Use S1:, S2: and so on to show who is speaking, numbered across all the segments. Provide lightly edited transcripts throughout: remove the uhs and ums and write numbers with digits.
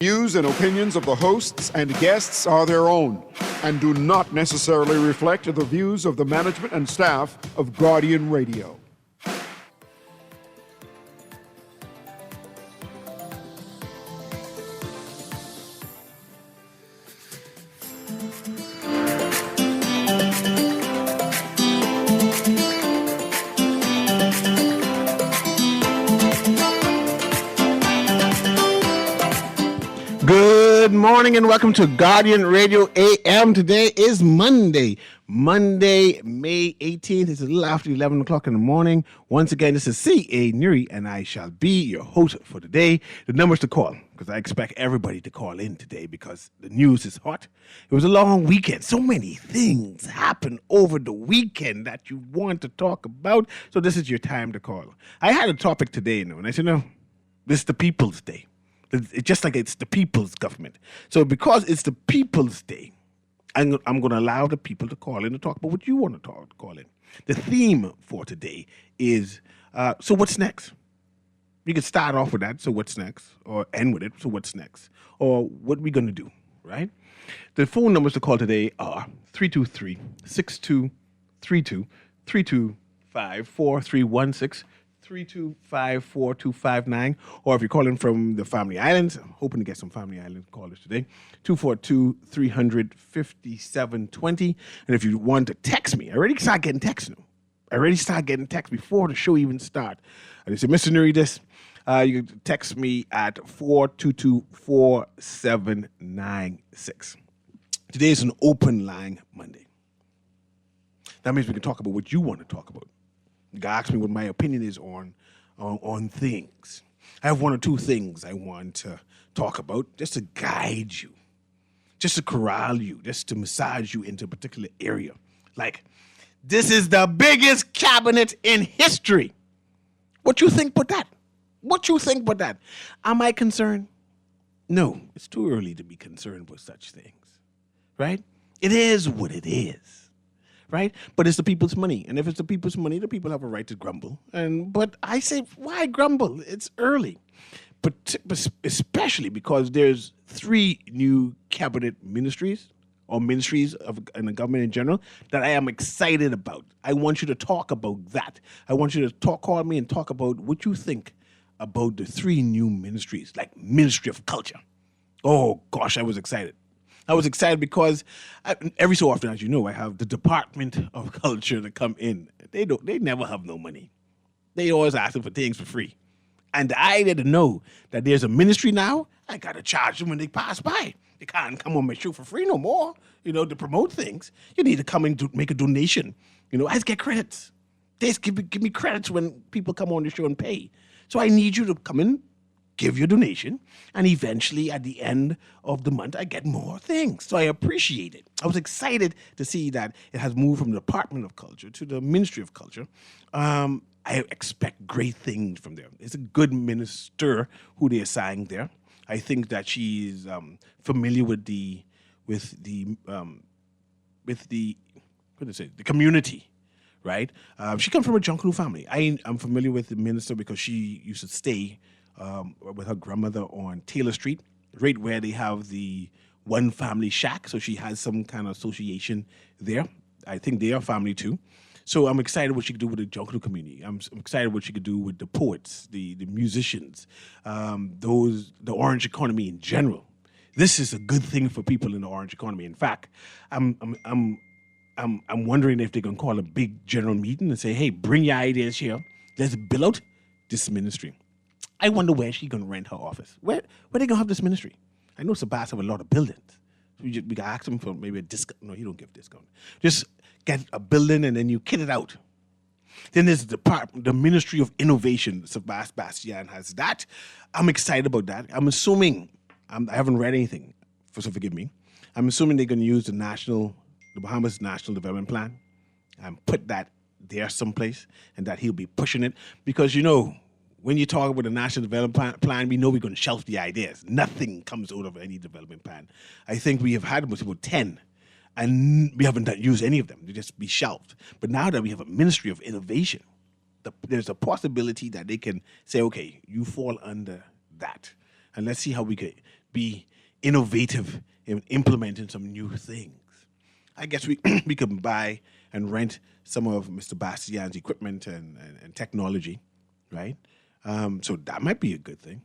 S1: Views and opinions of the hosts and guests are their own and do not necessarily reflect the views of the management and staff of Guardian Radio.
S2: Good morning and welcome to Guardian Radio A.M. Today is Monday, May 18th. It's a little after 11 o'clock in the morning. Once again, this is CA Newry and I shall be your host for today. The numbers to call, because I expect everybody to call in today because the news is hot. It was a long weekend. So many things happened over the weekend that you want to talk about. So this is your time to call. I had a topic today, and I said, no, this is the People's Day. It's just like it's the people's government. So because it's the People's Day, I'm going to allow the people to call in and talk about what you want to call in. The theme for today is, so what's next? You can start off with that, so what's next? Or end with it, so what's next? Or what are we going to do, right? The phone numbers to call today are 323-6232, 325-4316, 325-4259, or if you're calling from the Family Islands, I'm hoping to get some Family Island callers today, 242-300-5720. And if you want to text me, I already started getting texts now. I already started getting texts before the show even started. And they said, Mr. Newry, this, you can text me at 422-4796. Today is an open line Monday. That means we can talk about what you want to talk about. God asked me what my opinion is on things. I have one or two things I want to talk about just to guide you, just to corral you, just to massage you into a particular area. Like, this is the biggest cabinet in history. What you think about that? What you think about that? Am I concerned? No, it's too early to be concerned with such things, right? It is what it is. Right? But it's the people's money. And if it's the people's money, the people have a right to grumble. But I say, why grumble? It's early. But especially because there's 3 new cabinet ministries or ministries in the government in general that I am excited about. I want you to talk about that. I want you to call me and talk about what you think about the 3 new ministries, like Ministry of Culture. Oh, gosh, I was excited. I was excited because every so often, as you know, I have the Department of Culture to come in. They never have no money. They always asking for things for free. And I didn't know that there's a ministry now. I got to charge them when they pass by. They can't come on my show for free no more, to promote things. You need to come and make a donation. I just get credits. They just give me credits when people come on the show and pay. So I need you to come in, give your donation, and eventually at the end of the month, I get more things. So I appreciate it. I was excited to see that it has moved from the Department of Culture to the Ministry of Culture. I expect great things from them. It's a good minister who they assigned there. I think that she's familiar with the community, right? She comes from a Junkanoo family. I'm familiar with the minister because she used to stay with her grandmother on Taylor Street, right where they have the one family shack. So she has some kind of association there. I think they are family too. So I'm excited what she could do with the Junkanoo community. I'm excited what she could do with the poets, the musicians, the orange economy in general. This is a good thing for people in the orange economy. In fact, I'm wondering if they're gonna call a big general meeting and say, hey, bring your ideas here. Let's build out this ministry. I wonder where she's going to rent her office. Where they going to have this ministry? I know Sebastian have a lot of buildings. So we can ask him for maybe a discount. No, you don't give discount. Just get a building and then you kit it out. Then there's the Ministry of Innovation. Sebastian has that. I'm excited about that. I'm assuming, I haven't read anything, so forgive me. I'm assuming they're going to use the Bahamas National Development Plan and put that there someplace and that he'll be pushing it because, when you talk about the National Development Plan, we know we're going to shelf the ideas. Nothing comes out of any development plan. I think we have had about 10, and we haven't used any of them. They just be shelved. But now that we have a Ministry of Innovation, there's a possibility that they can say, okay, you fall under that. And let's see how we can be innovative in implementing some new things. I guess we we could buy and rent some of Mr. Bastian's equipment and technology, right? So that might be a good thing.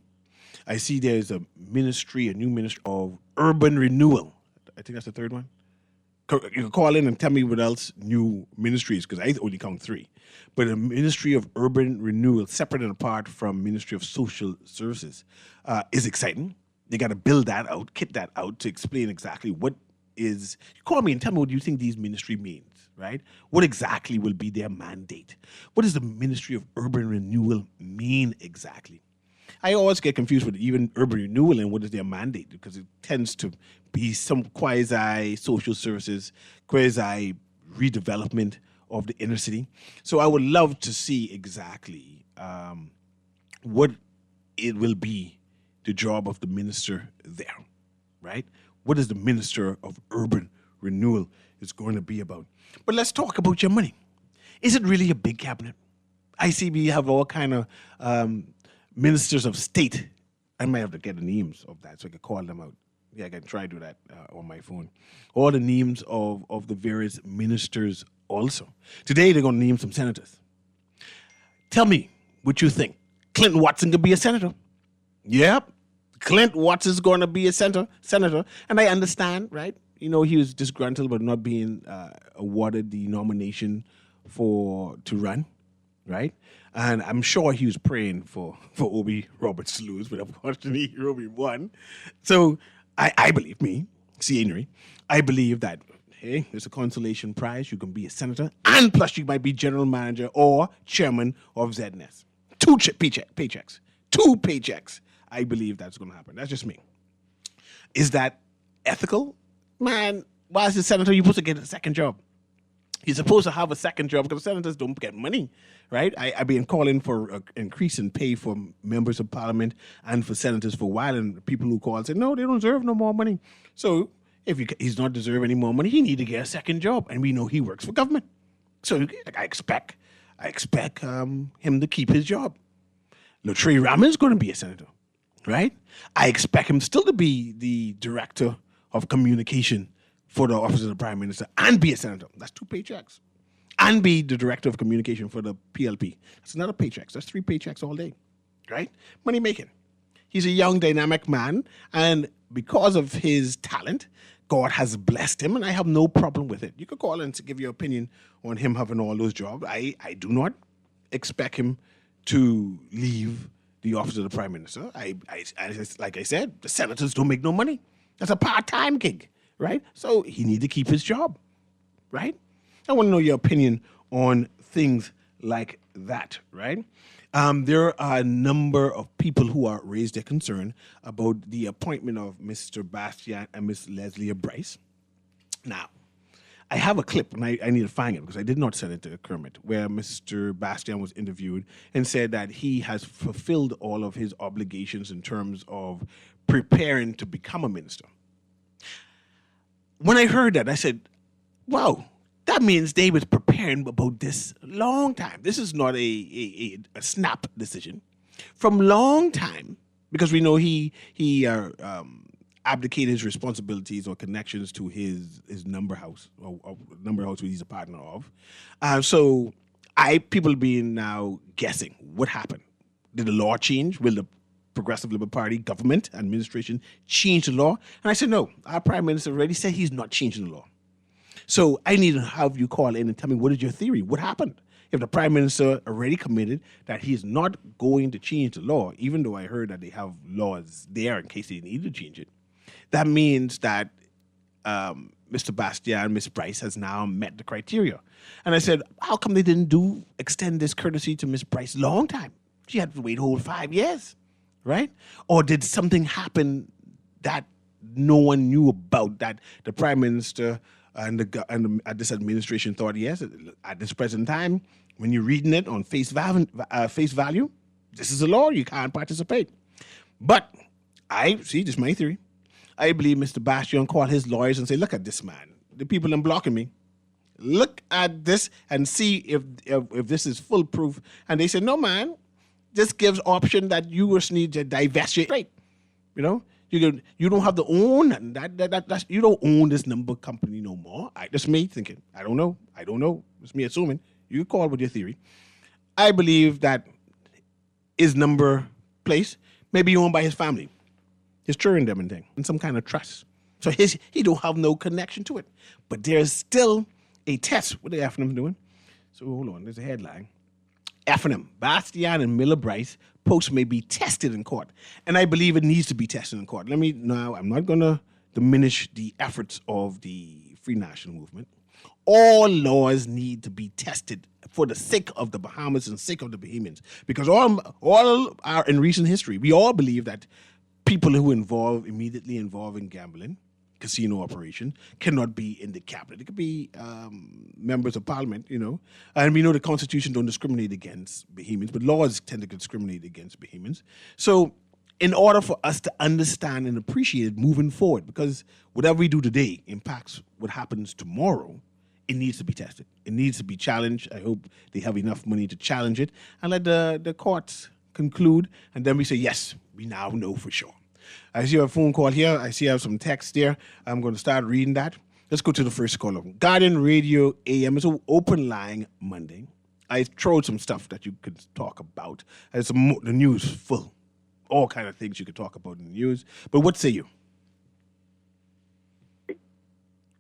S2: I see there's a new ministry of urban renewal. I think that's the third one. You can call in and tell me what else new ministries, because I only count 3. But a Ministry of Urban Renewal, separate and apart from Ministry of Social Services, is exciting. They got to build that out, kit that out to explain exactly what is. You call me and tell me what you think these ministry means, right? What exactly will be their mandate? What does the Ministry of Urban Renewal mean exactly? I always get confused with even urban renewal and what is their mandate, because it tends to be some quasi-social services, quasi-redevelopment of the inner city. So I would love to see exactly what it will be, the job of the minister there, right? What is the Minister of Urban Renewal is going to be about? But let's talk about your money. Is it really a big cabinet? I see we have all kind of ministers of state. I might have to get the names of that so I can call them out. Yeah, I can try to do that on my phone. All the names of the various ministers also. Today they're going to name some senators. Tell me what you think. Clinton Watson could be a senator. Yep. Clint Watson is going to be a senator. And I understand, right? You know, he was disgruntled about not being awarded the nomination to run, right? And I'm sure he was praying for Obi Roberts to lose, but unfortunately, Obi won. So I believe, CA Newry, I believe that, hey, there's a consolation prize. You can be a senator, and plus you might be general manager or chairman of ZNS. 2 paychecks. 2 paychecks. I believe that's going to happen. That's just me. Is that ethical? Man, why is the senator you're supposed to get a second job? You're supposed to have a second job because senators don't get money, right? I've been calling for an increase in pay for members of parliament and for senators for a while, and people who call say, no, they don't deserve no more money. So if he's not deserve any more money, he need to get a second job, and we know he works for government. So I expect him to keep his job. Latrell Raman is going to be a senator, right? I expect him still to be the director of communication for the office of the Prime Minister and be a senator. That's 2 paychecks. And be the director of communication for the PLP. That's another paycheck. That's 3 paychecks all day, right? Money making. He's a young, dynamic man, and because of his talent, God has blessed him, and I have no problem with it. You could call in to give your opinion on him having all those jobs. I do not expect him to leave the office of the Prime Minister. Like I said, the senators don't make no money. That's a part-time gig, right? So he need to keep his job, right? I want to know your opinion on things like that, right? There are a number of people who are raised their concern about the appointment of Mr. Bastian and Miss Leslie Bryce. Now, I have a clip, and I need to find it because I did not send it to Kermit, where Mr. Bastian was interviewed and said that he has fulfilled all of his obligations in terms of preparing to become a minister. When I heard that, I said, wow, that means they was preparing about this a long time. This is not a snap decision. From long time, because we know he abdicated his responsibilities or connections to his number house or number house who he's a partner of. So people being now guessing what happened. Did the law change? Will the Progressive Liberal Party government administration change the law? And I said, no, our Prime Minister already said he's not changing the law. So I need to have you call in and tell me, what is your theory? What happened? If the Prime Minister already committed that he's not going to change the law, even though I heard that they have laws there in case they need to change it, that means that Mr. Bastian, Miss Bryce has now met the criteria. And I said, how come they didn't extend this courtesy to Miss Bryce long time? She had to wait a whole 5 years, right? Or did something happen that no one knew about, that the Prime Minister and this administration thought, yes, at this present time, when you're reading it on face value, this is the law, you can't participate. But this is my theory. I believe Mr. Bastian called his lawyers and say, look at this man. The people are blocking me. Look at this and see if this is foolproof. And they said, no, man, this gives option that you just need to divest your right. You know, You don't have to own that's you don't own this number company no more. That's me thinking. I don't know. It's me assuming. You call with your theory. I believe that his number place may be owned by his family, his children, them and thing, in some kind of trust. So he don't have no connection to it. But there's still a test. What are the F&M doing? So hold on, there's a headline. F&M, Bastian and Miller Bryce posts may be tested in court. And I believe it needs to be tested in court. I'm not going to diminish the efforts of the Free National Movement. All laws need to be tested for the sake of the Bahamas and sake of the Bahamians. Because all are in recent history, we all believe that people who immediately involve in gambling, casino operation, cannot be in the cabinet. It could be members of parliament, And we know the Constitution don't discriminate against Bahamians, but laws tend to discriminate against Bahamians. So in order for us to understand and appreciate it moving forward, because whatever we do today impacts what happens tomorrow, it needs to be tested. It needs to be challenged. I hope they have enough money to challenge it and let the courts conclude. And then we say, yes, we now know for sure. I see a phone call here. I see I have some text there. I'm going to start reading that. Let's go to the first caller. Garden Radio A.M. It's an open line Monday. I throw some stuff that you could talk about. The news full. All kind of things you could talk about in the news. But what say you?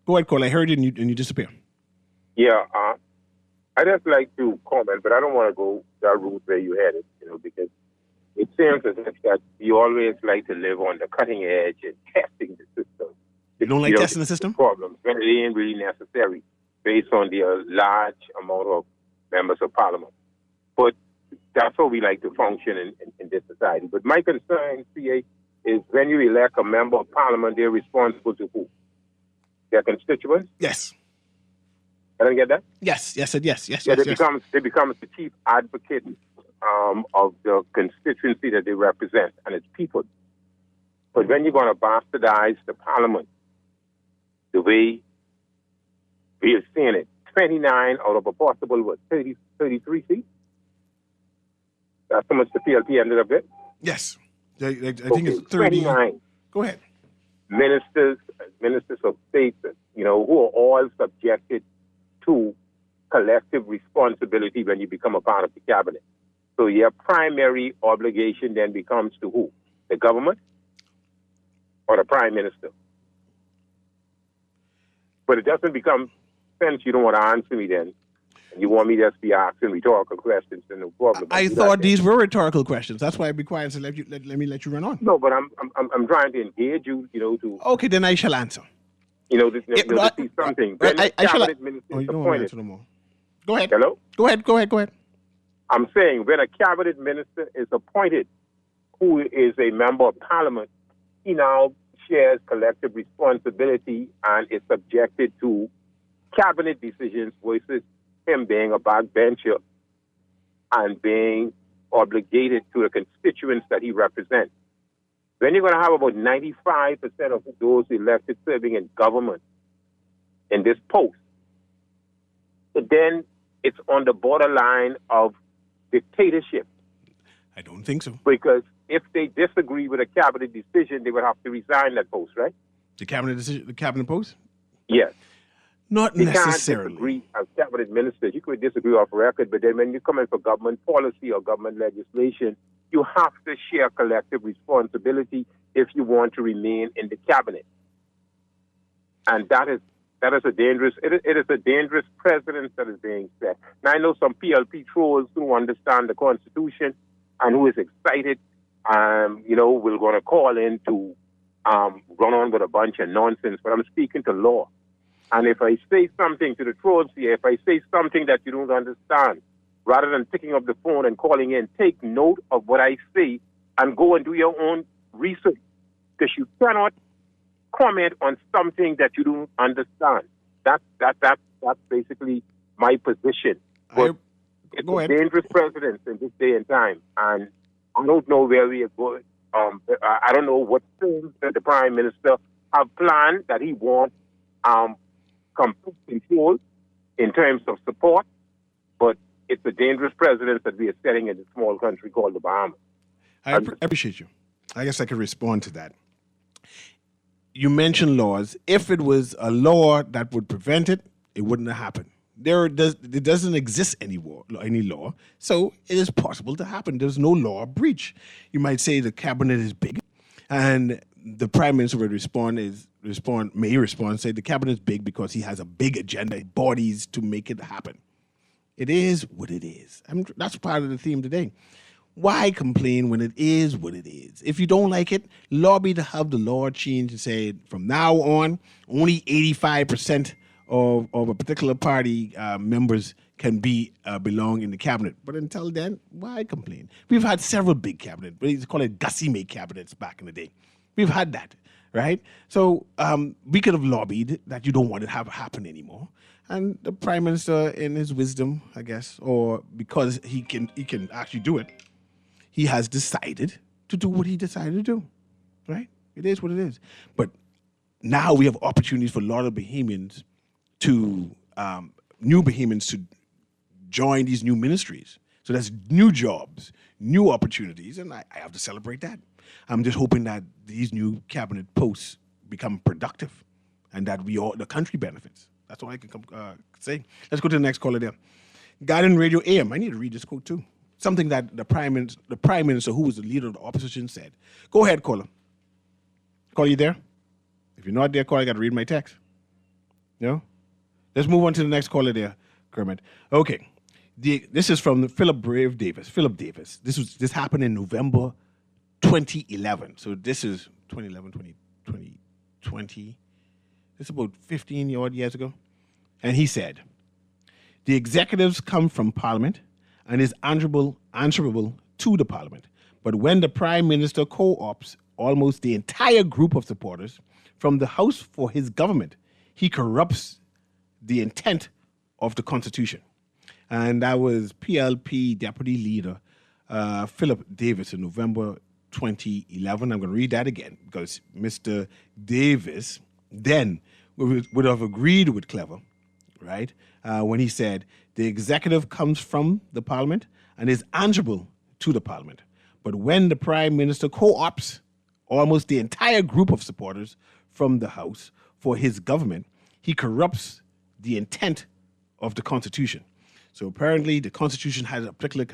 S2: Go ahead, call. I heard you and you disappear.
S3: Yeah, I just like to comment, but I don't want to go that route where you had it, because it seems as if that you always like to live on the cutting edge and testing the system.
S2: You don't like testing the system?
S3: Problems when it ain't really necessary based on the large amount of members of parliament. But that's how we like to function in this society. But my concern, CA, is when you elect a member of parliament, they're responsible to who? Their constituents?
S2: Yes.
S3: I didn't get that?
S2: Yes. Yes.
S3: They become the chief advocate of the constituency that they represent and its people. But when you're going to bastardize the parliament, the way we are seeing it, 29 out of a possible, 33 seats? That's how much the PLP ended up with?
S2: Yes. I think it's 30.
S3: 29.
S2: Go ahead.
S3: Ministers of state, who are all subjected to collective responsibility when you become a part of the cabinet. So your primary obligation then becomes to who? The government or the prime minister? But it doesn't become sense you don't want to answer me then. And you want me to just be asking rhetorical questions, then no problem.
S2: I thought these were rhetorical questions. That's why I'd be quiet and let me let you run on.
S3: No, but I'm trying to engage you, to...
S2: Okay, then I shall answer.
S3: To see something. When the cabinet minister is appointed...
S2: No more. Go ahead.
S3: Hello?
S2: Go ahead.
S3: I'm saying when a cabinet minister is appointed who is a member of parliament, he now shares collective responsibility and is subjected to cabinet decisions versus him being a backbencher and being obligated to the constituents that he represents. When you're going to have about 95% of those elected serving in government in this post, then it's on the borderline of dictatorship.
S2: I don't think so.
S3: Because if they disagree with a cabinet decision, they would have to resign that post, right?
S2: The cabinet post?
S3: Yes.
S2: Not
S3: you
S2: necessarily.
S3: Can't disagree as cabinet ministers. You could disagree off record, but then when you come in for government policy or government legislation, you have to share collective responsibility if you want to remain in the cabinet. And that is a dangerous, it is a dangerous precedent that is being set. Now, I know some PLP trolls who understand the Constitution and who is excited, we're going to call in to run on with a bunch of nonsense, but I'm speaking to law. And if I say something to the trolls here, if I say something that you don't understand, rather than picking up the phone and calling in, take note of what I say and go and do your own research, because you cannot comment on something that you don't understand. That's basically my position. But it's a dangerous precedent in this day and time, and I don't know where we are going. I don't know what things that the Prime Minister have planned that he wants complete control in terms of support, but it's a dangerous precedent that we are setting in a small country called the Bahamas.
S2: I appreciate you. I guess I could respond to that. you mentioned laws. If it was a law that would prevent it, it wouldn't have happened. There doesn't exist any law, so it is possible to happen. There's no law breach. You might say the cabinet is big, and the prime minister would may respond, say the cabinet is big because he has a big agenda, bodies to make it happen. It is what it is. That's part of the theme today. Why complain when it is what it is? If you don't like it, lobby to have the law changed and say from now on, only 85% of a particular party members can belong in the cabinet. But until then, why complain? We've had several big cabinets. We used to call it gussie-made cabinets back in the day. We've had that, right? So we could have lobbied that you don't want it to happen anymore. And the prime minister, in his wisdom, I guess, or because he can actually do it, he has decided to do what he decided to do, right? It is what it is. But now we have opportunities for a lot of Bahamians new Bahamians to join these new ministries. So that's new jobs, new opportunities, and I have to celebrate that. I'm just hoping that these new cabinet posts become productive and that the country benefits. That's all I can say. Let's go to the next caller there. Guardian Radio A.M. I need to read this quote too. Something that the prime minister, who was the leader of the opposition, said. Go ahead, caller. Caller, you there? If you're not there, caller, I got to read my text. No? Let's move on to the next caller there, Kermit. Okay. This is from Philip Davis. Philip Davis. This happened in November 2011. So this is 2011, 2020. This is about 15 odd years ago. And he said, the executives come from Parliament and is answerable to the Parliament. But when the Prime Minister co-opts almost the entire group of supporters from the House for his government, he corrupts the intent of the Constitution. And that was PLP Deputy Leader Philip Davis in November 2011. I'm going to read that again because Mr. Davis then would have agreed with Clever, right, when he said the executive comes from the Parliament and is answerable to the Parliament. But when the Prime Minister co-opts almost the entire group of supporters from the House for his government, he corrupts the intent of the Constitution. So apparently the Constitution has a particular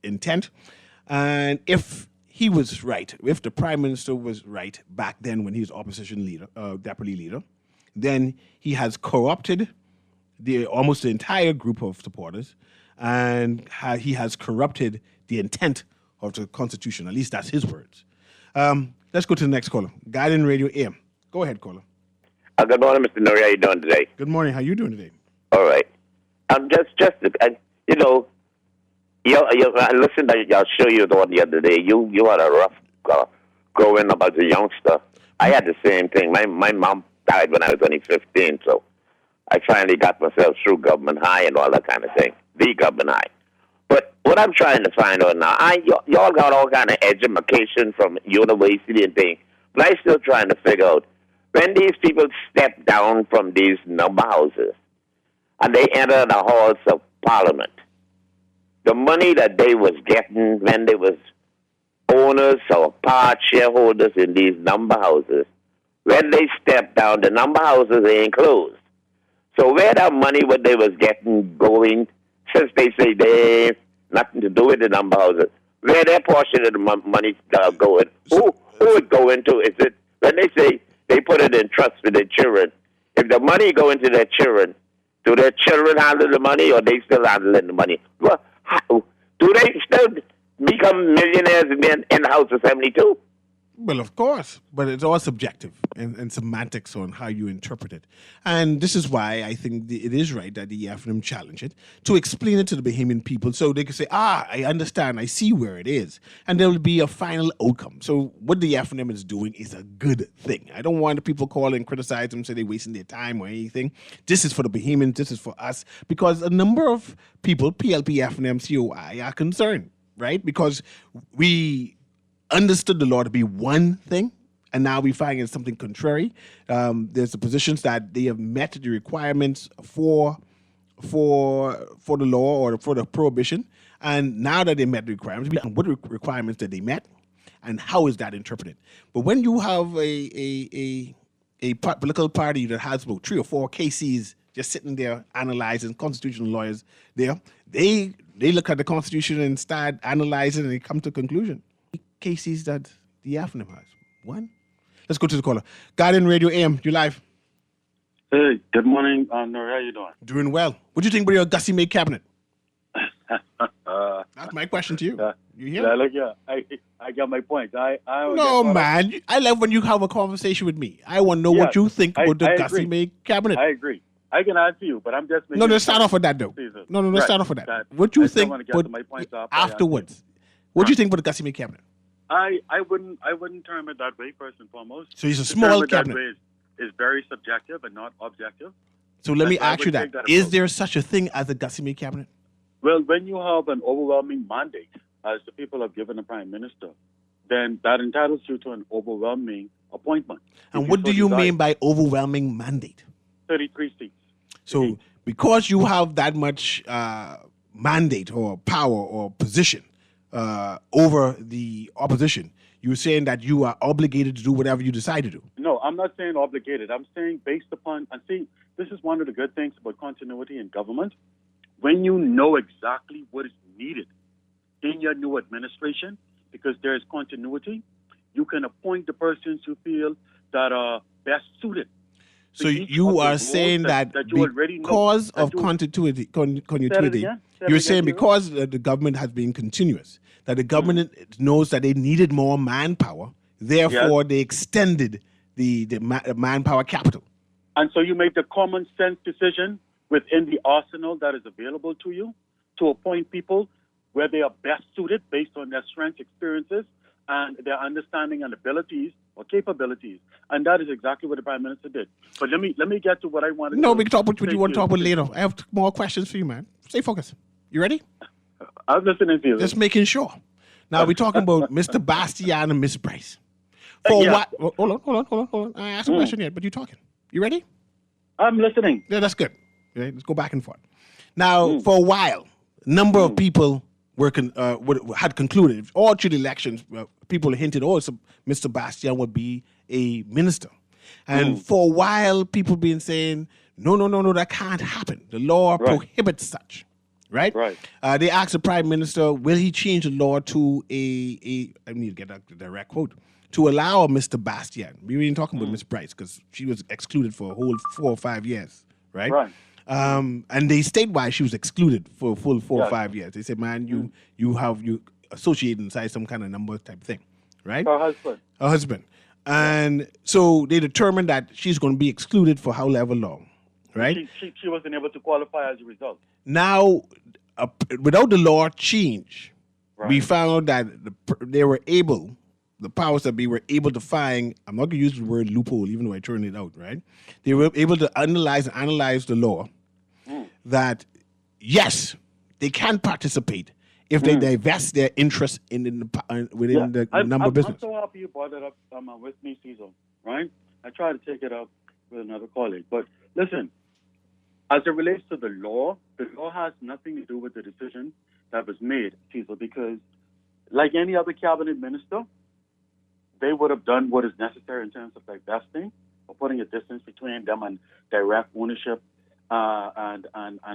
S2: intent, and if he was right, if the Prime Minister was right back then when he was opposition leader, deputy leader, then he has corrupted almost the entire group of supporters, and he has corrupted the intent of the Constitution. At least that's his words. Let's go to the next caller. Guardian Radio A.M. Go ahead, caller.
S4: Good morning, Mr. Newry. How you doing today?
S2: Good morning. How you doing today?
S4: All right. I listened to y'all show you the one the other day. You had a rough growing up as a youngster. I had the same thing. My mom died when I was only 15, so I finally got myself through government high and all that kind of thing. The government high. But what I'm trying to find out now, y'all got all kind of education from university and things, but I'm still trying to figure out when these people step down from these number houses and they enter the halls of Parliament, the money that they was getting when they was owners or part shareholders in these number houses, when they step down, the number houses ain't closed. So where that money what they was getting going, since they say they ain't nothing to do with the number houses, where their portion of the money going? Who it go into? Is it when they say they put it in trust for their children? If the money go into their children, do their children handle the money or they still handling the money? Well, do they still become millionaires in the House of 72?
S2: Well, of course, but it's all subjective and semantics on how you interpret it. And this is why I think it is right that the FNM challenge it to explain it to the Bahamian people so they can say, I understand, I see where it is. And there will be a final outcome. So what the FNM is doing is a good thing. I don't want the people call and criticize them, say they're wasting their time or anything. This is for the Bahamians, this is for us, because a number of people, PLP, FNM, COI, are concerned, right? Because we understood the law to be one thing, and now we find it's something contrary. There's the positions that they have met the requirements for the law or for the prohibition, and now that they met the requirements, what requirements that they met, and how is that interpreted? But when you have a a political party that has about 3 or 4 KCs just sitting there analyzing, constitutional lawyers there, they look at the Constitution and start analyzing and they come to a conclusion. KCs that the AFNIM has. One. Let's go to the caller. Guardian Radio A.M, you live.
S5: Hey, good morning, Nuri. How you doing?
S2: Doing well. What do you think about your Gussie May cabinet? That's my question to you. You hear?
S5: I got my point.
S2: No, man. I love when you have a conversation with me. I want to know what you think about the Gussie May cabinet.
S5: I agree. I can answer you, but I'm just making...
S2: No, let's start off with that, though. No, let's start off with that. What do you think afterwards? What do you think about the Gussie May cabinet?
S5: I wouldn't term it that way, first and foremost.
S2: So it's a small cabinet.
S5: Is very subjective and not objective.
S2: So let me ask you that. Is there such a thing as a Gussie May cabinet?
S5: Well, when you have an overwhelming mandate, as the people have given the Prime Minister, then that entitles you to an overwhelming appointment.
S2: And what do you mean by overwhelming mandate?
S5: 33 seats.
S2: So because you have that much mandate or power or position over the opposition, you're saying that you are obligated to do whatever you decide to do.
S5: No, I'm not saying obligated. I'm saying based upon, and see, this is one of the good things about continuity in government. When you know exactly what is needed in your new administration, because there is continuity, you can appoint the persons you feel that are best suited.
S2: So you are saying that because of continuity, you're saying because the government has been continuous, that the government knows that they needed more manpower, therefore they extended the manpower capital.
S5: And so you make the common sense decision within the arsenal that is available to you to appoint people where they are best suited based on their strengths, experiences, and their understanding and abilities or capabilities. And that is exactly what the Prime Minister did. But let me get to what I wanted to...
S2: No, we can talk about what you want to talk about later. I have more questions for you, man. Stay focused. You ready?
S5: I'm listening to you.
S2: Just making sure. Now, we're talking about Mr. Bastian and Miss Bryce. For what? Hold on. I asked a question yet, but you're talking. You ready?
S5: I'm listening.
S2: Yeah, that's good. Okay, let's go back and forth. Now, for a while, a number of people had concluded, all through the elections, people hinted, Mr. Bastian would be a minister. And for a while, people been saying, no, that can't happen. The law prohibits such. Right? They asked the Prime Minister, will he change the law to I need to get a direct quote, to allow Mr. Bastian. We weren't talking about Miss Bryce because she was excluded for a whole 4 or 5 years, right? And they state why she was excluded for a full 4 or 5 years. They said, man, you associate inside some kind of number type thing, right?
S5: Her
S2: husband. And so they determined that she's going to be excluded for however long, right?
S5: She wasn't able to qualify as a result.
S2: Now, without the law change, we found that the powers that be were able to find, I'm not going to use the word loophole, even though I turned it out, right? They were able to analyze the law that, yes, they can participate if they divest their interest within the number of business.
S5: I'm so happy you brought it up with me, Cecil, right? I tried to take it up with another colleague. But listen, as it relates to the law has nothing to do with the decision that was made, Cecil, because like any other cabinet minister, they would have done what is necessary in terms of divesting or putting a distance between them and direct ownership and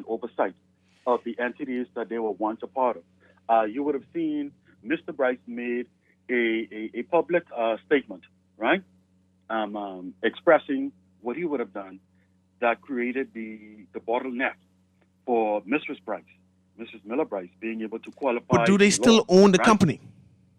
S5: oversight of the entities that they were once a part of. You would have seen Mr. Bryce made a public statement, right, expressing what he would have done that created the bottleneck for Mrs. Miller Bryce, being able to qualify.
S2: But do they still own the company?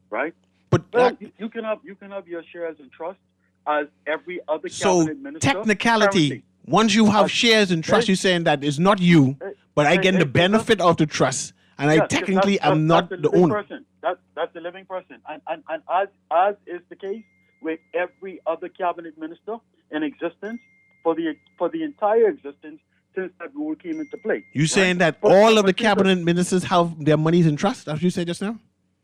S5: Right.
S2: But
S5: you can have your shares in trust as every other cabinet minister.
S2: So technicality, once you have shares in trust, you're saying that it's not you, but I get the benefit of the trust, and I technically am not the owner.
S5: That's the living person, and as is the case with every other cabinet minister in existence for the entire existence since that rule came into play.
S2: You saying that all of the cabinet ministers have their monies in trust, as you said just now?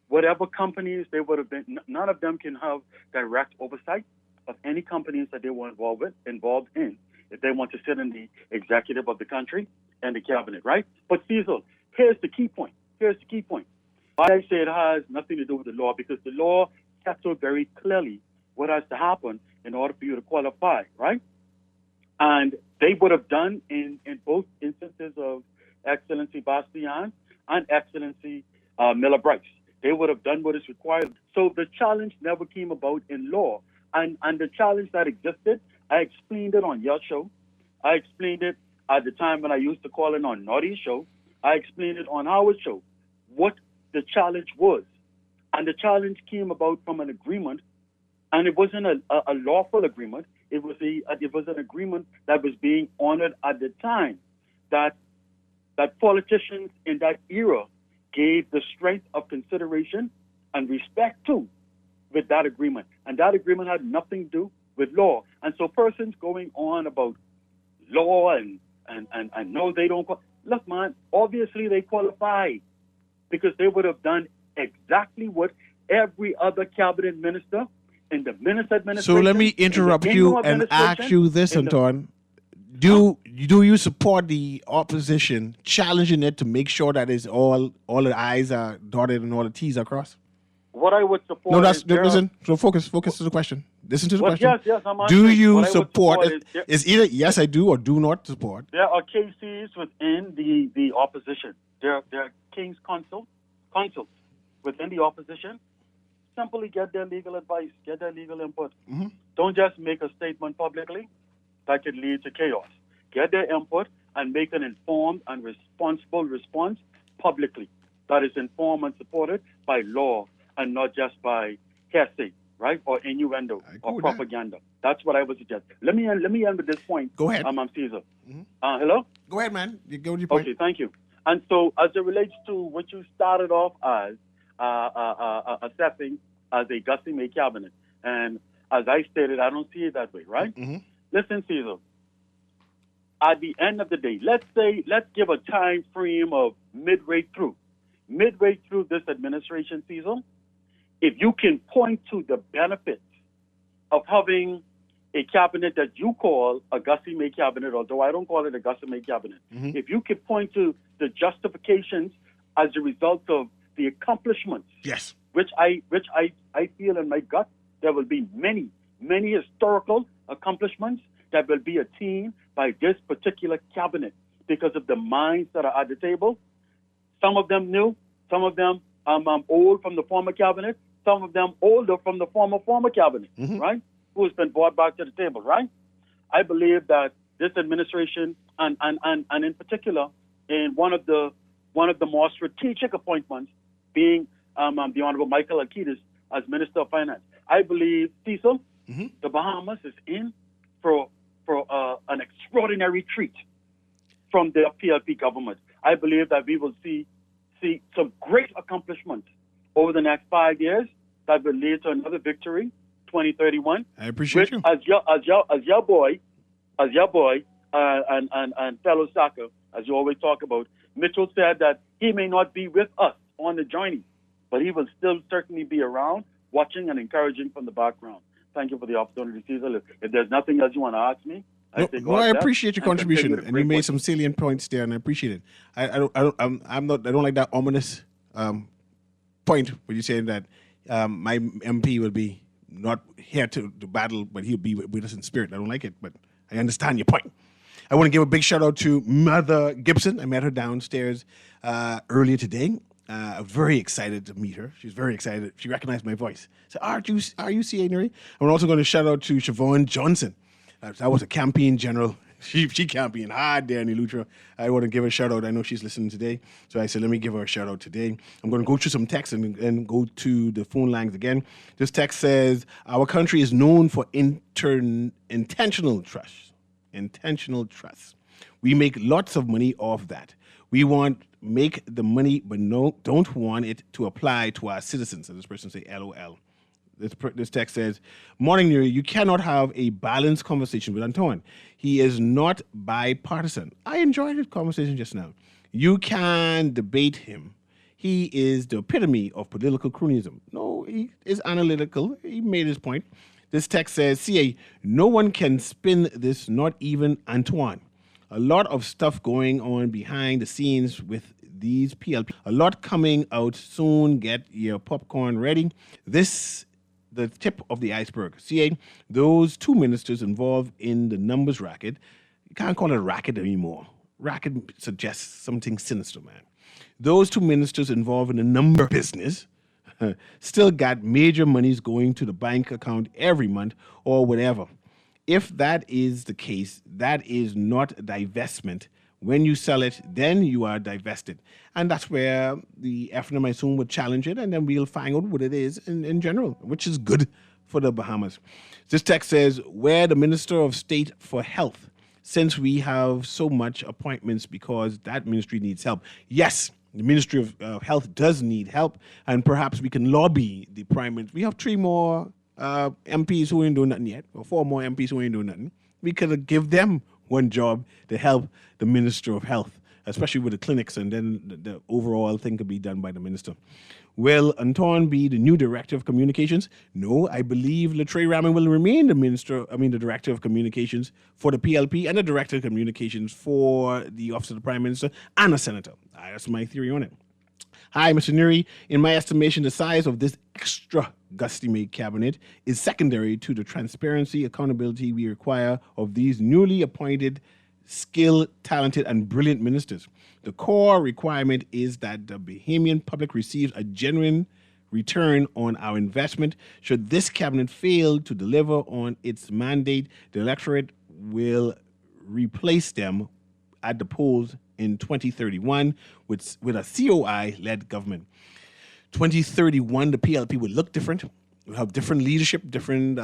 S5: Whatever companies they would have been, none of them can have direct oversight of any companies that they were involved in if they want to sit in the executive of the country and the cabinet, right? But Cecil, here's the key point. Why I say it has nothing to do with the law, because the law set out very clearly what has to happen in order for you to qualify, right? And they would have done in both instances of Excellency Bastian and Excellency Miller Bryce. They would have done what is required. So the challenge never came about in law. And the challenge that existed, I explained it on your show. I explained it at the time when I used to call it on Naughty's show. I explained it on Howard's show, what the challenge was. And the challenge came about from an agreement, and it wasn't a lawful agreement. It was an agreement that was being honored at the time, that politicians in that era gave the strength of consideration and respect to with that agreement. And that agreement had nothing to do with law. And so persons going on about law and no, they don't. Look, man, obviously they qualify because they would have done exactly what every other cabinet minister in the minister administration.
S2: So let me interrupt you and ask you this, Anton. Do you support the opposition challenging it to make sure that is all the I's are dotted and all the T's are crossed?
S5: What I would support.
S2: No, listen. So focus to the question. Listen to the question.
S5: Yes, I'm
S2: do
S5: answering.
S2: you
S5: What
S2: support
S5: I would
S2: it? Is either yes I do or do not support.
S5: There are KCs within the opposition. There are King's consuls within the opposition. Simply get their legal advice, get their legal input.
S2: Mm-hmm.
S5: Don't just make a statement publicly that could lead to chaos. Get their input and make an informed and responsible response publicly that is informed and supported by law and not just by hearsay, right, or innuendo or propaganda. That's what I would suggest. Let me end with this point.
S2: Go ahead.
S5: I'm Caesar.
S2: Mm-hmm.
S5: Hello?
S2: Go ahead, man. You go with your point.
S5: Okay, thank you. And so as it relates to what you started off as assessing as a Gussie May cabinet, and as I stated, I don't see it that way, right?
S2: Mm-hmm.
S5: Listen, Caesar, at the end of the day, let's give a time frame of midway through this administration season. If you can point to the benefits of having a cabinet that you call a Gussie May cabinet, although I don't call it a Gussie May cabinet,
S2: mm-hmm.
S5: if you can point to the justifications as a result of the accomplishments,
S2: yes,
S5: which I feel in my gut, there will be many historical accomplishments that will be attained by this particular cabinet because of the minds that are at the table. Some of them new, some of them old from the former cabinet, some of them older from the former cabinet,
S2: mm-hmm.
S5: right? Who has been brought back to the table, right? I believe that this administration and in particular in one of the more strategic appointments being the Honorable Michael Alcides as Minister of Finance. I believe, Cecil,
S2: mm-hmm.
S5: the Bahamas is in for an extraordinary treat from the PLP government. I believe that we will see some great accomplishments over the next 5 years that will lead to another victory, 2031.
S2: I appreciate you.
S5: As your boy, and fellow soccer, as you always talk about, Mitchell said that he may not be with us on the journey, but he will still certainly be around, watching and encouraging from the background. Thank you for the opportunity, Cecil. If there's nothing else you want to ask me,
S2: I appreciate your contribution, and you made some salient points there, and I appreciate it. I don't like that ominous point where you're saying that my MP will be not here to battle, but he'll be with us in spirit. I don't like it, but I understand your point. I want to give a big shout out to Mother Gibson. I met her downstairs earlier today. Very excited to meet her. She's very excited. She recognized my voice. So, are you CA Newry? I'm also going to shout out to Siobhan Johnson. That was a campaign general. She campaigned hard there in Eleuthera. I want to give her a shout out. I know she's listening today. So I said, let me give her a shout out today. I'm going to go through some texts and go to the phone lines again. This text says, our country is known for intentional trust. Intentional trust. We make lots of money off that. We make the money, but don't want it to apply to our citizens. And this person say, LOL. This text says, morning, Newry, you cannot have a balanced conversation with Antoine. He is not bipartisan. I enjoyed his conversation just now. You can debate him. He is the epitome of political cronyism. No, he is analytical. He made his point. This text says, CA, no one can spin this, not even Antoine. A lot of stuff going on behind the scenes with these PLP. A lot coming out soon. Get your popcorn ready. This the tip of the iceberg. CA, those two ministers involved in the numbers racket, you can't call it a racket anymore. Racket suggests something sinister, man. Those two ministers involved in the number business still got major monies going to the bank account every month or whatever. If that is the case, that is not a divestment. When you sell it, then you are divested. And that's where the FNM, I assume, would challenge it, and then we'll find out what it is in general, which is good for the Bahamas. This text says, where the Minister of State for Health, since we have so much appointments because that ministry needs help. Yes, the Ministry of Health does need help, and perhaps we can lobby the Prime Minister. We have 3 more MPs who ain't doing nothing yet, or 4 more MPs who ain't doing nothing. We could give them one job to help the Minister of Health, especially with the clinics, and then the overall thing could be done by the minister. Will Anton be the new Director of Communications? No, I believe Latre Raman will remain the Director of Communications for the PLP and the Director of Communications for the Office of the Prime Minister and a Senator. That's my theory on it. Hi, Mr. Newry. In my estimation, the size of this extra gusty-made cabinet is secondary to the transparency, accountability we require of these newly appointed, skilled, talented, and brilliant ministers. The core requirement is that the Bahamian public receives a genuine return on our investment. Should this cabinet fail to deliver on its mandate, the electorate will replace them at the polls in 2031 with a COI-led government. 2031, the PLP would look different. We'll have different leadership, different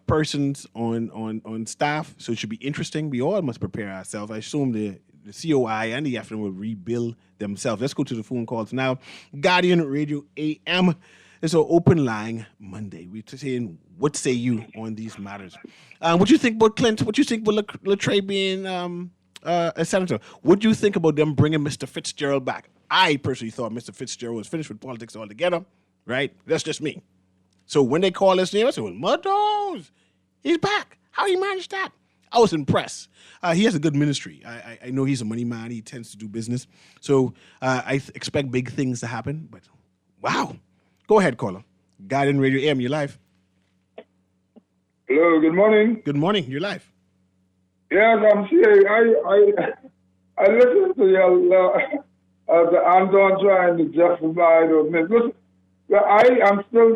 S2: persons on staff, so it should be interesting. We all must prepare ourselves. I assume the COI and the FN will rebuild themselves. Let's go to the phone calls now. Guardian Radio A.M. It's an open line Monday. We're saying, what say you on these matters? What do you think about Clint? What do you think about Latre being a senator? What do you think about them bringing Mr. Fitzgerald back? I personally thought Mr. Fitzgerald was finished with politics altogether, right? That's just me. So when they call his name, I said, well, Muddos, he's back. How he managed that? I was impressed. He has a good ministry. I know he's a money man. He tends to do business. So I expect big things to happen. But wow. Go ahead, caller. Guardian Radio A.M., you're live.
S6: Hello, good morning.
S2: Good morning. You're live.
S6: Yes, I'm CA. I listened to your the Anton trying to justify those things. Listen, I am still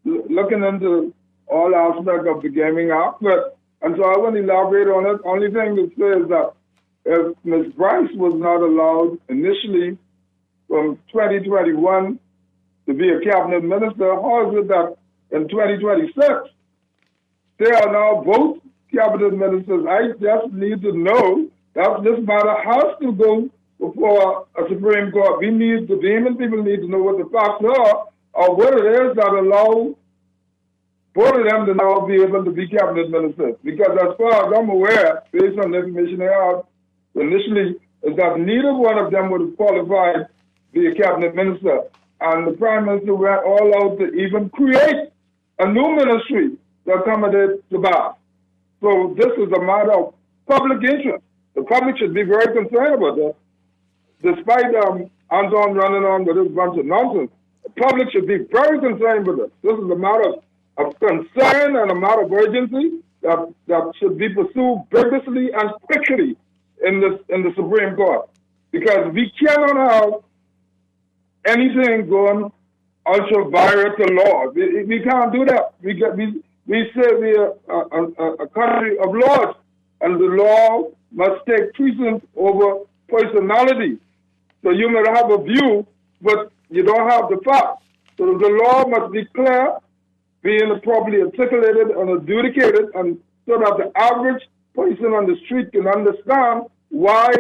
S6: looking into all aspects of the Gaming Act, and so I won't elaborate on it. Only thing to say is that if Ms. Bryce was not allowed initially from 2021 to be a cabinet minister, how is it that in 2026 they are now both cabinet ministers? I just need to know that this matter has to go before a Supreme Court. The Bahamian people need to know what the facts are, or what it is that allow both of them to now be able to be cabinet ministers. Because as far as I'm aware, based on the information I have initially, is that neither one of them would have qualified to be a cabinet minister. And the Prime Minister went all out to even create a new ministry to accommodate the Bath. So this is a matter of public interest. The public should be very concerned about that. Despite Anton running on with this bunch of nonsense, the public should be very concerned with this. This is a matter of concern and a matter of urgency that should be pursued vigorously and quickly in the Supreme Court. Because we cannot have anything going ultra-vires to law. We can't do that. We say we are a country of laws, and the law must take precedence over personality. So you may have a view, but you don't have the facts. So the law must be clear, being properly articulated and adjudicated, and so that the average person on the street can understand why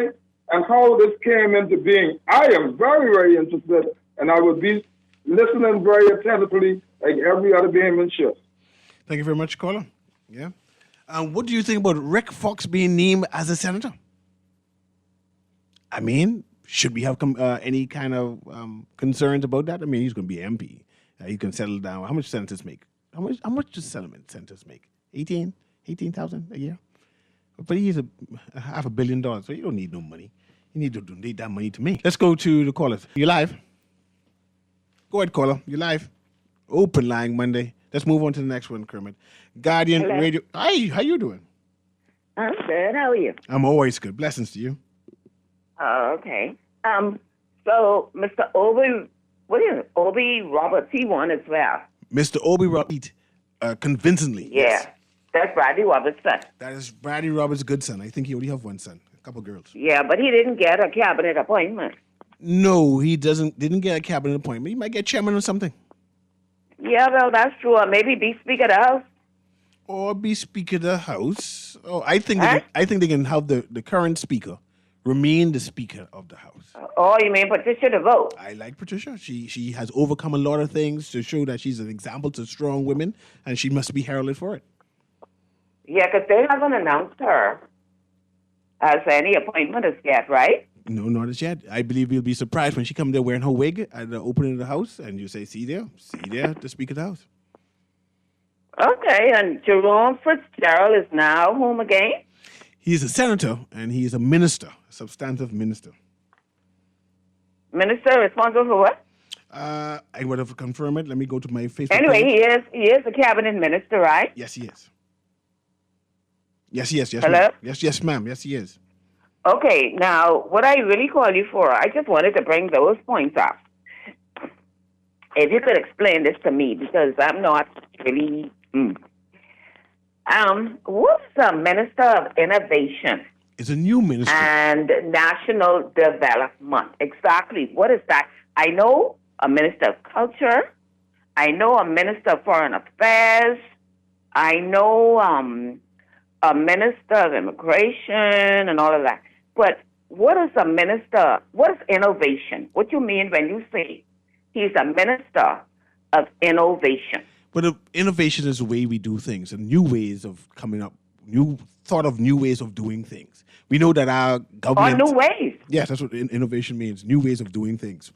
S6: and how this came into being. I am very, very interested, and I would be listening very attentively like every other Bahamian should.
S2: Thank you very much, caller. Yeah. What do you think about Rick Fox being named as a senator? I mean, should we have any kind of concerns about that? I mean, he's going to be MP. He can settle down. How much senators make? How much does senators make? 18,000 a year? But he's a $500 million, so you don't need no money. You need to donate that money to me. Let's go to the callers. You live? Go ahead, caller. You live? Open line Monday. Let's move on to the next one, Kermit. Guardian
S7: Hello.
S2: Radio. Hi, how you doing?
S7: I'm good. How are you?
S2: I'm always good. Blessings to you.
S7: Oh, okay. So Mr. Obi Roberts, he won as well.
S2: Mr. Obi Roberts, convincingly.
S7: Yeah.
S2: Yes.
S7: That's Bradley Roberts' son.
S2: That is Bradley Roberts' good son. I think he only have one son, a couple girls.
S7: Yeah, but he didn't get a cabinet appointment.
S2: No, he didn't get a cabinet appointment. He might get chairman or something.
S7: Yeah, well, that's true. Or maybe be Speaker of the House.
S2: Or be Speaker of the House. Oh, I think
S7: Huh?
S2: I think they can have the current Speaker remain the Speaker of the House.
S7: Oh, you mean Patricia to vote?
S2: I like Patricia. She has overcome a lot of things to show that she's an example to strong women, and she must be heralded for it.
S7: Yeah, because they haven't announced her as any appointment as yet, right?
S2: No, not as yet. I believe you'll be surprised when she comes there wearing her wig at the opening of the House, and you say, see there, the Speaker of the House.
S7: Okay, and Jerome Fitzgerald is now home again?
S2: He's a senator, and he is a minister, a substantive minister.
S7: Minister responsible for what?
S2: I would have to confirm it. Let me go to my Facebook
S7: Anyway,
S2: page.
S7: he is a cabinet minister, right?
S2: Yes, he is. Yes,
S7: Hello?
S2: ma'am. Yes, ma'am. Yes, he is.
S7: Okay, now, what I really call you for, I just wanted to bring those points up. If you could explain this to me, because I'm not really... What's the Minister of Innovation
S2: It's a new ministry.
S7: and National Development? Exactly. What is that? I know a Minister of Culture. I know a Minister of Foreign Affairs. I know a Minister of Immigration and all of that. But what is a minister? What is innovation? What you mean when you say he's a Minister of Innovation?
S2: But innovation is the way we do things, and new ways of coming up, new ways of doing things. We know that our government...
S7: Or new ways.
S2: Yes, that's what innovation means. New ways of doing things.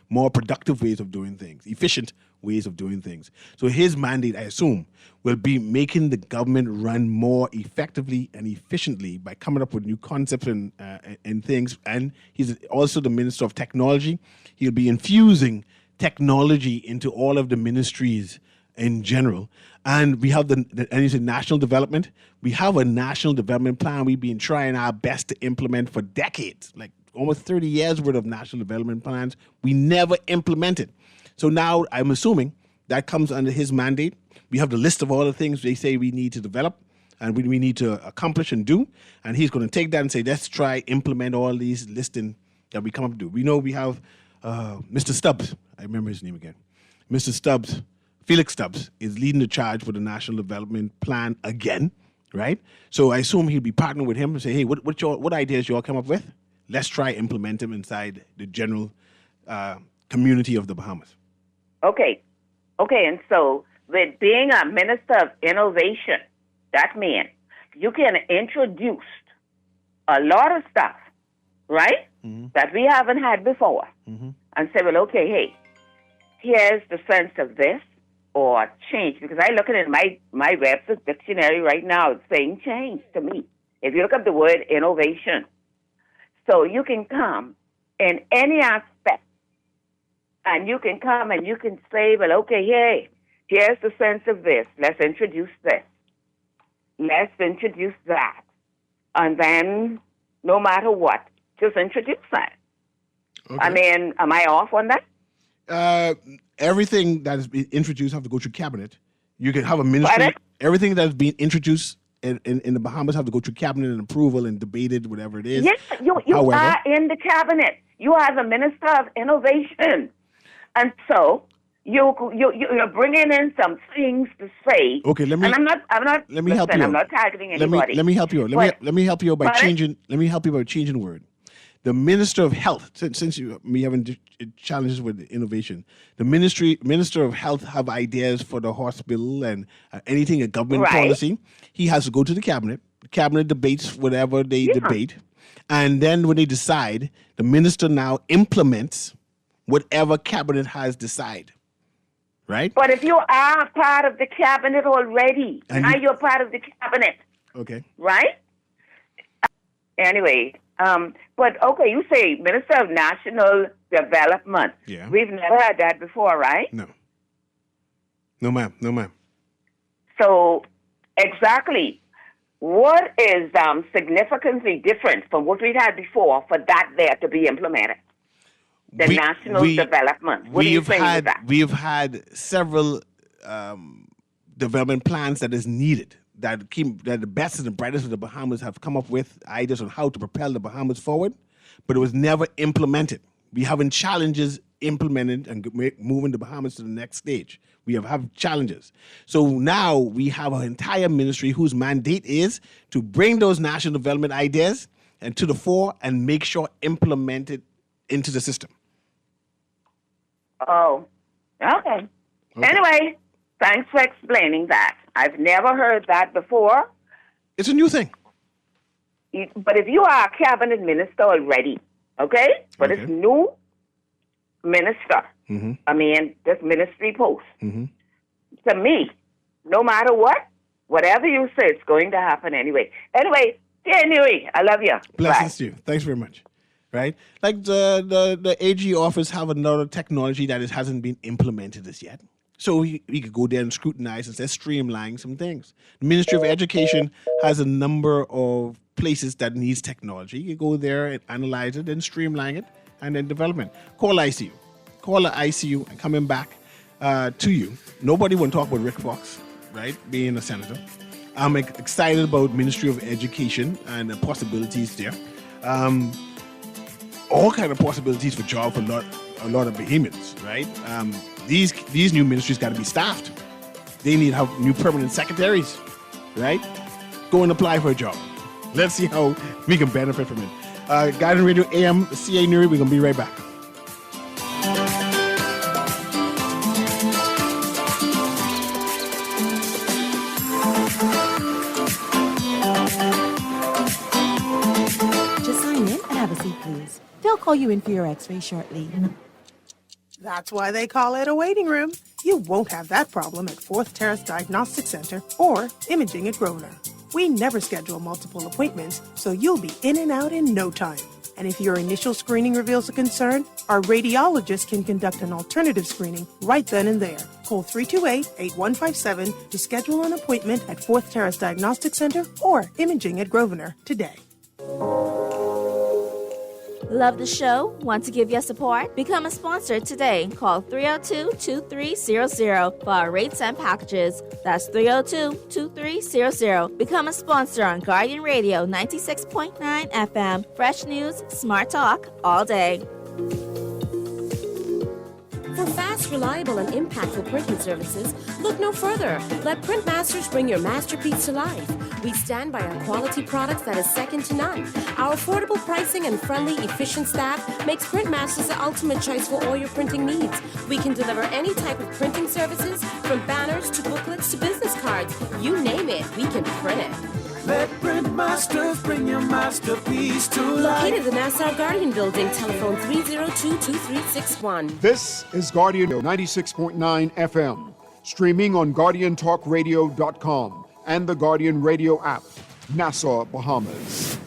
S2: More productive ways of doing things. Efficient ways of doing things. So his mandate, I assume, will be making the government run more effectively and efficiently by coming up with new concepts and things. And he's also the Minister of Technology. He'll be infusing technology into all of the ministries in general. And we have and you said national development. We have a national development plan we've been trying our best to implement for decades, like almost 30 years worth of national development plans. We never implemented. So now I'm assuming that comes under his mandate. We have the list of all the things they say we need to develop and we need to accomplish and do. And he's going to take that and say, let's try implement all these listing that we come up to do. We know we have Mr. Stubbs. I remember his name again. Mr. Stubbs, Felix Stubbs, is leading the charge for the National Development Plan again, right? So I assume he'll be partnering with him and say, hey, what ideas you all come up with? Let's try implement them inside the general community of the Bahamas.
S7: Okay, and so with being a Minister of Innovation, that means you can introduce a lot of stuff, right, that we haven't had before, and say, well, okay, hey, here's the sense of this, or change, because I look at it in my Webster's dictionary right now, it's saying change to me. If you look up the word innovation, so you can come in any aspect, and you can come and you can say, well, okay, hey, here's the sense of this. Let's introduce this. Let's introduce that. And then, no matter what, just introduce that. Okay. I mean, am I off on that?
S2: Everything that is being introduced have to go through cabinet. You can have a ministry.
S7: Pardon?
S2: Everything that's being introduced in the Bahamas have to go through cabinet and approval and debated, whatever it is.
S7: Yes, you are in the cabinet. You are the Minister of Innovation. And so you're bringing in some things to say.
S2: Okay, let me.
S7: And I'm not.
S2: Let me help you.
S7: I'm not targeting anybody.
S2: Let me help you. Let me help you out by
S7: Pardon?
S2: changing. Let me help you by changing word. The Minister of Health, since we having challenges with innovation, the Minister of Health have ideas for the hospital and anything a government policy. He has to go to the cabinet. The cabinet debates whatever they debate, and then when they decide, the minister now implements whatever cabinet has decided. Right?
S7: But if you are part of the cabinet already, now you're part of the cabinet.
S2: Okay.
S7: Right? Anyway, but okay, you say Minister of National Development.
S2: Yeah.
S7: We've never had that before, right?
S2: No. No, ma'am. No, ma'am.
S7: So, exactly, what is significantly different from what we'd had before for that there to be implemented? The national development. What do you think of that?
S2: We have had several development plans that is needed, that the best and the brightest of the Bahamas have come up with ideas on how to propel the Bahamas forward, but it was never implemented. We having challenges implemented and moving the Bahamas to the next stage. We have challenges. So now we have an entire ministry whose mandate is to bring those national development ideas and to the fore and make sure implemented into the system.
S7: Oh, okay. Anyway, thanks for explaining that. I've never heard that before.
S2: It's a new thing.
S7: But if you are a cabinet minister already, okay? But it's new minister. I mean, this ministry post. To me, no matter what, whatever you say, it's going to happen anyway. Anyway, CA Newry, I love you.
S2: Blessings to you. Thanks very much. Right? Like the AG office have another technology that hasn't been implemented as yet. So we could go there and scrutinize and say streamline some things. The Ministry of Education has a number of places that needs technology. You go there and analyze it and streamline it and then development. Call ICU. Call the ICU and coming back to you. Nobody will talk about Rick Fox, right, being a senator. I'm excited about Ministry of Education and the possibilities there. All kind of possibilities for job for a lot of Bahamians, right? These new ministries got to be staffed. They need to have new permanent secretaries, right? Go and apply for a job. Let's see how we can benefit from it. Guidance Radio A.M, CA Newry, we're going to be right back.
S8: Just sign in and have a seat, please. They'll call you in for your x-ray shortly.
S9: That's why they call it a waiting room. You won't have that problem at Fourth Terrace Diagnostic Center or Imaging at Grosvenor. We never schedule multiple appointments, so you'll be in and out in no time. And if your initial screening reveals a concern, our radiologist can conduct an alternative screening right then and there. Call 328-8157 to schedule an appointment at Fourth Terrace Diagnostic Center or Imaging at Grosvenor today.
S10: Love the show? Want to give your support? Become a sponsor today. Call 302-2300 for our rates and packages. That's 302-2300. Become a sponsor on Guardian Radio 96.9 FM. Fresh news, smart talk, all day.
S11: For fast, reliable, and impactful printing services, look no further. Let Printmasters bring your masterpiece to life. We stand by our quality products that is second to none. Our affordable pricing and friendly, efficient staff makes Printmasters the ultimate choice for all your printing needs. We can deliver any type of printing services, from banners to booklets to business cards. You name it, we can print it.
S12: Let Printmasters bring your masterpiece to life.
S11: Located in the Nassau Guardian Building, telephone 302-2361.
S1: This is Guardian 96.9 FM, streaming on GuardianTalkRadio.com and the Guardian Radio app, Nassau, Bahamas.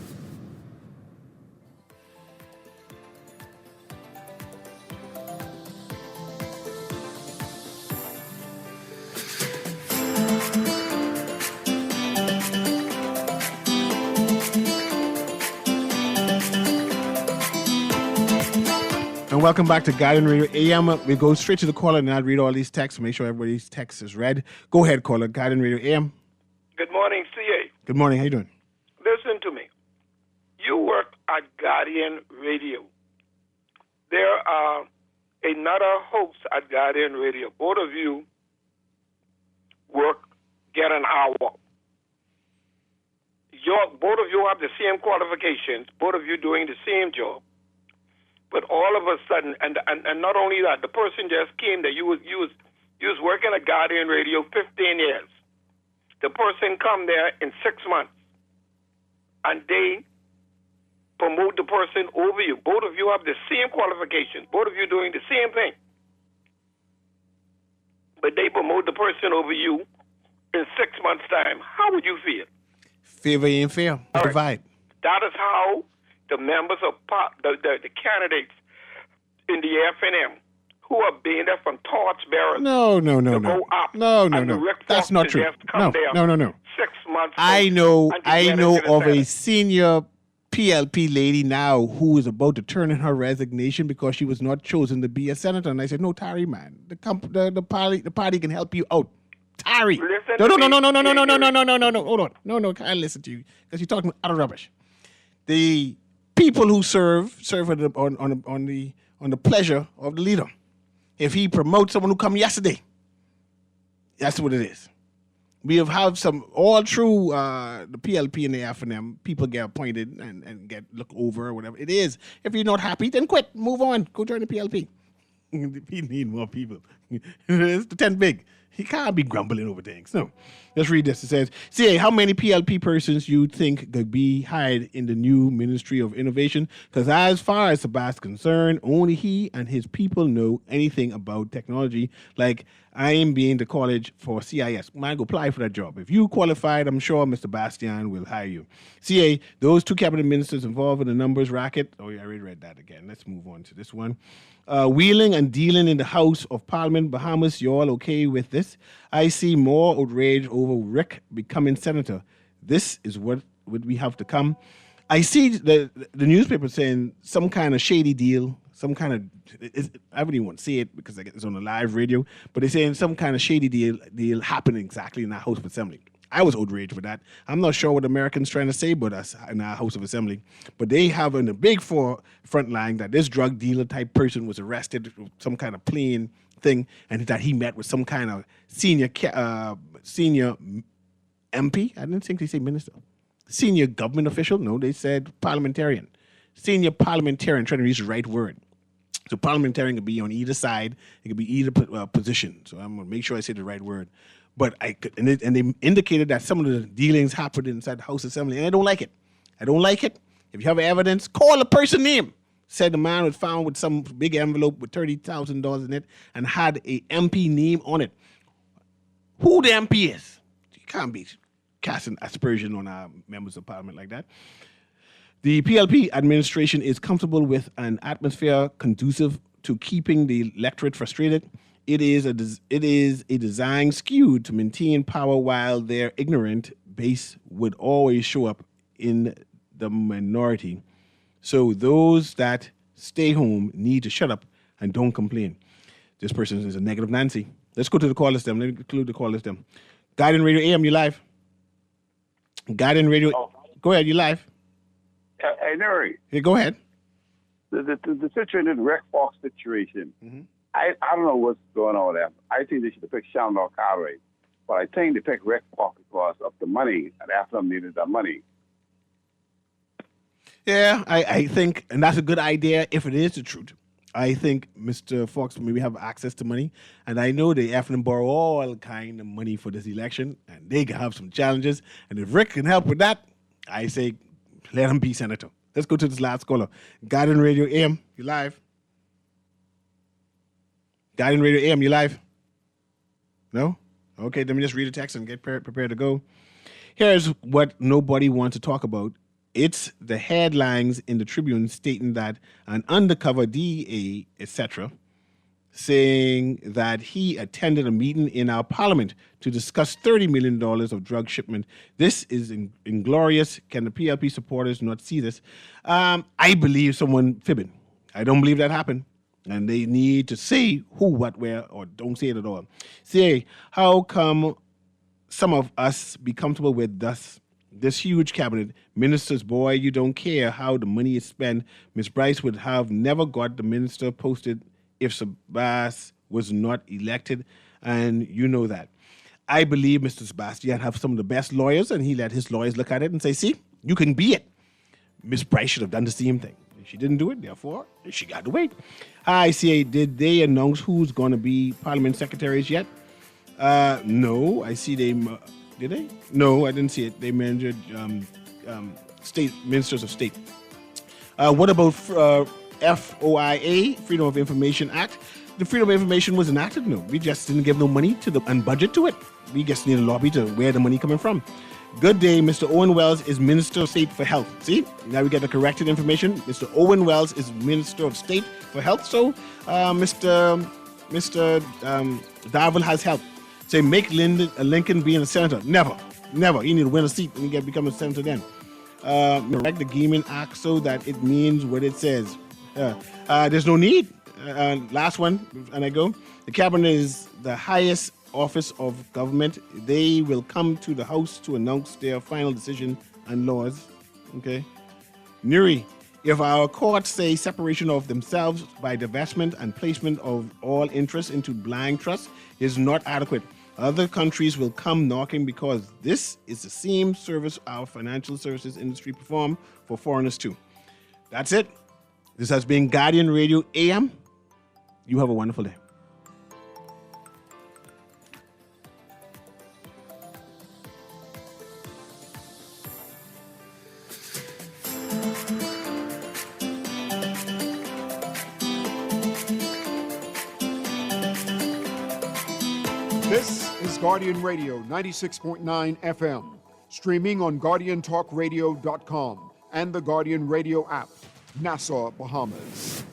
S2: And welcome back to Guardian Radio AM. We go straight to the caller and I'll read all these texts, make sure everybody's text is read. Go ahead, caller. Guardian Radio AM.
S13: Good morning, CA.
S2: Good morning. How you doing?
S13: Listen to me. You work at Guardian Radio. There are another host at Guardian Radio. Both of you get an hour. Both of you have the same qualifications. Both of you doing the same job. But all of a sudden, and not only that, the person just came that you was working at Guardian Radio 15 years. The person come there in 6 months, and they promote the person over you. Both of you have the same qualifications. Both of you doing the same thing. But they promote the person over you in 6 months' time. How would you feel?
S2: Favor ain't fair. Divide.
S13: That is how the members of the candidates in the FNM who are being there from torchbearers.
S2: No.
S13: Go up.
S2: No.
S13: And the Rick
S2: That's
S13: Fox
S2: not
S13: to
S2: true.
S13: just come there
S2: No.
S13: 6 months.
S2: I know
S13: and to get into the
S2: of a
S13: Senate.
S2: senior PLP lady now who is about to turn in her resignation because she was not chosen to be a senator. And I said, no, Tari, man, the party can help you out. Tari.
S13: Listen
S2: No.
S13: to me.
S2: Hold on. No, I can't listen to you because you're talking utter rubbish. The people who serve on the pleasure of the leader. If he promotes someone who come yesterday, that's what it is. We have had some all through the PLP and the F&M, people get appointed and get looked over or whatever it is. If you're not happy, then quit, move on, go join the PLP. We need more people. It's the 10 big. He can't be grumbling over things. No. Let's read this. It says, CA, how many PLP persons you think could be hired in the new Ministry of Innovation? Because as far as Sebastian's concerned, only he and his people know anything about technology. Like I am being the college for CIS. Man, go apply for that job. If you qualified, I'm sure Mr. Bastian will hire you. CA, those two cabinet ministers involved in the numbers racket. Oh, yeah, I already read that again. Let's move on to this one. Wheeling and dealing in the House of Parliament, Bahamas, you all okay with this? I see more outrage over Rick becoming senator. This is what we have to come. I see the newspaper saying some kind of shady deal, some kind of, I wouldn't even want to say it because it's on a live radio, but they're saying some kind of shady deal happened exactly in our House of Assembly. I was outraged with that. I'm not sure what Americans trying to say about us in our House of Assembly, but they have in the big front line that this drug dealer type person was arrested with some kind of plane thing, and that he met with some kind of senior MP. I didn't think they say minister. Senior government official? No, they said parliamentarian. Senior parliamentarian, trying to use the right word. So parliamentarian could be on either side. It could be either position. So I'm going to make sure I say the right word. But and they indicated that some of the dealings happened inside the House Assembly, and I don't like it. I don't like it. If you have evidence, call the person name. Said the man was found with some big envelope with $30,000 in it and had a MP name on it. Who the MP is? You can't be casting aspersion on our members of parliament like that. The PLP administration is comfortable with an atmosphere conducive to keeping the electorate frustrated. It is a design skewed to maintain power while their ignorant base would always show up in the minority. So those that stay home need to shut up and don't complain. This person is a negative Nancy. Let's go to the call list. Let me include the call list. Guardian Radio A.M., you live. Guardian Radio. Oh. Go ahead, you live.
S14: Hey, Newry.
S2: Yeah, go ahead.
S14: The situation, the Rick Fox situation,
S2: mm-hmm.
S14: I don't know what's going on there. I think they should have picked Shamrock Carraway. But I think they picked Rick Fox because of the money, and after them needed that money.
S2: Yeah, I think, and that's a good idea if it is the truth. I think Mr. Fox maybe have access to money, and I know they often borrow all kind of money for this election, and they can have some challenges. And if Rick can help with that, I say let him be senator. Let's go to this last caller. Guardian Radio A.M., you live. Guardian Radio A.M., you live? No? Okay, let me just read the text and get prepared to go. Here's what nobody wants to talk about. It's the headlines in the Tribune stating that an undercover DEA, etc., saying that he attended a meeting in our parliament to discuss $30 million of drug shipment. This is inglorious. Can the PLP supporters not see this? I believe someone fibbing. I don't believe that happened. And they need to say who, what, where, or don't say it at all. Say, how come some of us be comfortable with this huge cabinet? Ministers, boy, you don't care how the money is spent. Ms. Bryce would have never got the minister posted if Sebas was not elected, and you know that. I believe Mr. Sebastian have some of the best lawyers, and he let his lawyers look at it and say, see, you can be it. Ms. Bryce should have done the same thing. She didn't do it, therefore, she got to wait. Hi, CA, did they announce who's going to be parliament secretaries yet? No, I see they... Did they? No, I didn't see it. They managed state ministers of state. What about FOIA, Freedom of Information Act? The Freedom of Information was enacted? No, we just didn't give no money to and budget to it. We just need a lobby to where the money coming from. Good day, Mr. Owen Wells is Minister of State for Health. See, now we get the corrected information. Mr. Owen Wells is Minister of State for Health. So, Mr. Mr. Darville has helped. Say, make Lincoln be a senator. Never. He need to win a seat and he become a senator then. Correct the Gaming Act so that it means what it says. There's no need. Last one, and I go. The cabinet is the highest office of government. They will come to the House to announce their final decision and laws. Okay. Newry, if our courts say separation of themselves by divestment and placement of all interest into blind trust is not adequate, other countries will come knocking because this is the same service our financial services industry perform for foreigners too. That's it. This has been Guardian Radio AM. You have a wonderful day.
S1: This is Guardian Radio 96.9 FM, streaming on GuardianTalkRadio.com and the Guardian Radio app, Nassau, Bahamas.